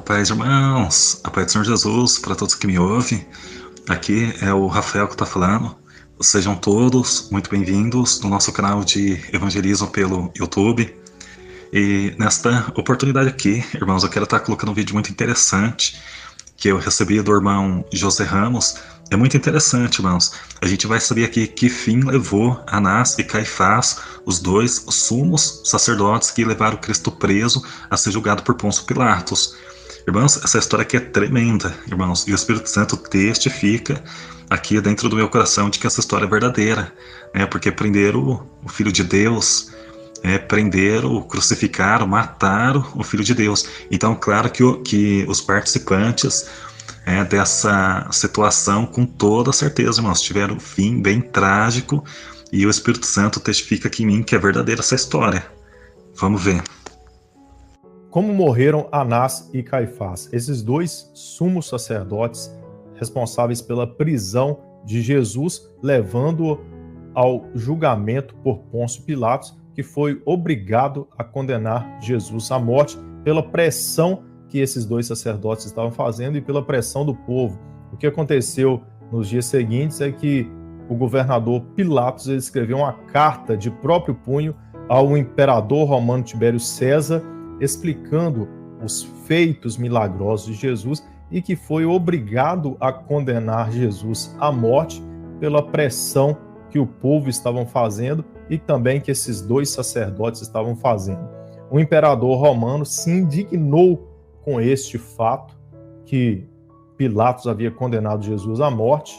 Paz, irmãos, a paz do Senhor Jesus para todos que me ouvem. Aqui é o Rafael que está falando. Sejam todos muito bem-vindos no nosso canal de evangelismo pelo YouTube. E nesta oportunidade aqui, irmãos, eu quero estar colocando um vídeo muito interessante que eu recebi do irmão José Ramos. É muito interessante, irmãos. A gente vai saber aqui que fim levou Anás e Caifás, os dois sumos sacerdotes que levaram Cristo preso a ser julgado por Pôncio Pilatos. Irmãos, essa história aqui é tremenda, irmãos, e o Espírito Santo testifica aqui dentro do meu coração de que essa história é verdadeira, né? Porque prenderam o Filho de Deus, prenderam, crucificaram, mataram o Filho de Deus. Então, claro que os participantes dessa situação, com toda certeza, irmãos, tiveram um fim bem trágico, e o Espírito Santo testifica aqui em mim que é verdadeira essa história. Vamos ver. Como morreram Anás e Caifás, esses dois sumos sacerdotes responsáveis pela prisão de Jesus, levando-o ao julgamento por Pôncio Pilatos, que foi obrigado a condenar Jesus à morte pela pressão que esses dois sacerdotes estavam fazendo e pela pressão do povo. O que aconteceu nos dias seguintes é que o governador Pilatos escreveu uma carta de próprio punho ao imperador romano Tibério César, explicando os feitos milagrosos de Jesus e que foi obrigado a condenar Jesus à morte pela pressão que o povo estava fazendo e também que esses dois sacerdotes estavam fazendo. O imperador romano se indignou com este fato, que Pilatos havia condenado Jesus à morte,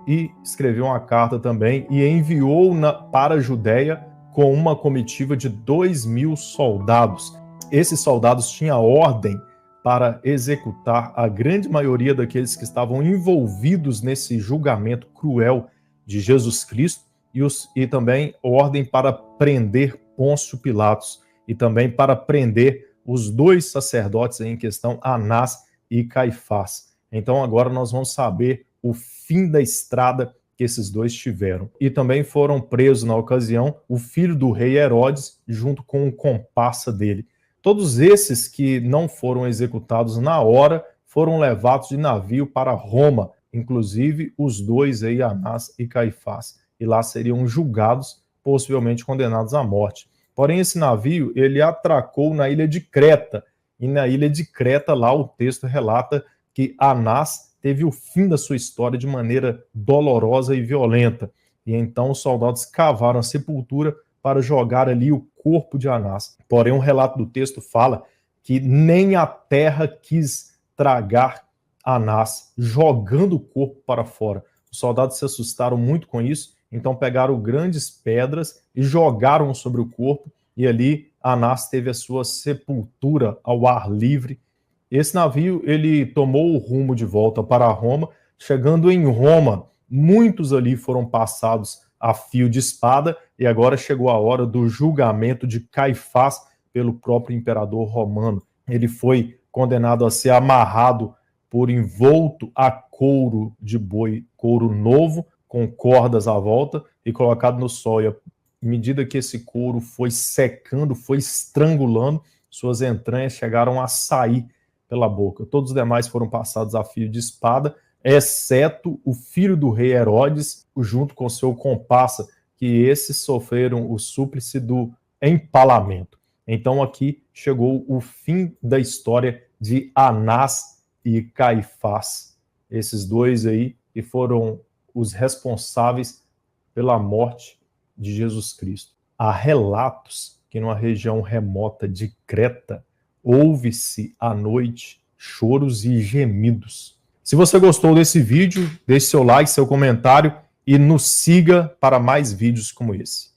e escreveu uma carta também e enviou para a Judéia com uma comitiva de 2.000 soldados. Esses soldados tinham ordem para executar a grande maioria daqueles que estavam envolvidos nesse julgamento cruel de Jesus Cristo e também ordem para prender Pôncio Pilatos e também para prender os dois sacerdotes em questão, Anás e Caifás. Então agora nós vamos saber o fim da estrada que esses dois tiveram. E também foram presos na ocasião o filho do rei Herodes junto com o comparsa dele. Todos esses que não foram executados na hora foram levados de navio para Roma, inclusive os dois aí, Anás e Caifás, e lá seriam julgados, possivelmente condenados à morte. Porém, esse navio, ele atracou na ilha de Creta, e na ilha de Creta, lá o texto relata que Anás teve o fim da sua história de maneira dolorosa e violenta, e então os soldados cavaram a sepultura para jogar ali o corpo de Anás. Porém, um relato do texto fala que nem a terra quis tragar Anás, jogando o corpo para fora. Os soldados se assustaram muito com isso, então pegaram grandes pedras e jogaram sobre o corpo, e ali Anás teve a sua sepultura ao ar livre. Esse navio, ele tomou o rumo de volta para Roma. Chegando em Roma, muitos ali foram passados a fio de espada, e agora chegou a hora do julgamento de Caifás pelo próprio imperador romano. Ele foi condenado a ser amarrado por envolto a couro de boi, couro novo, com cordas à volta, e colocado no sol. E à medida que esse couro foi secando, foi estrangulando, suas entranhas chegaram a sair pela boca. Todos os demais foram passados a fio de espada, exceto o filho do rei Herodes, junto com seu comparsa, que esses sofreram o súplice do empalamento. Então aqui chegou o fim da história de Anás e Caifás, esses dois aí que foram os responsáveis pela morte de Jesus Cristo. Há relatos que numa região remota de Creta ouve-se à noite choros e gemidos. Se você gostou desse vídeo, deixe seu like, seu comentário e nos siga para mais vídeos como esse.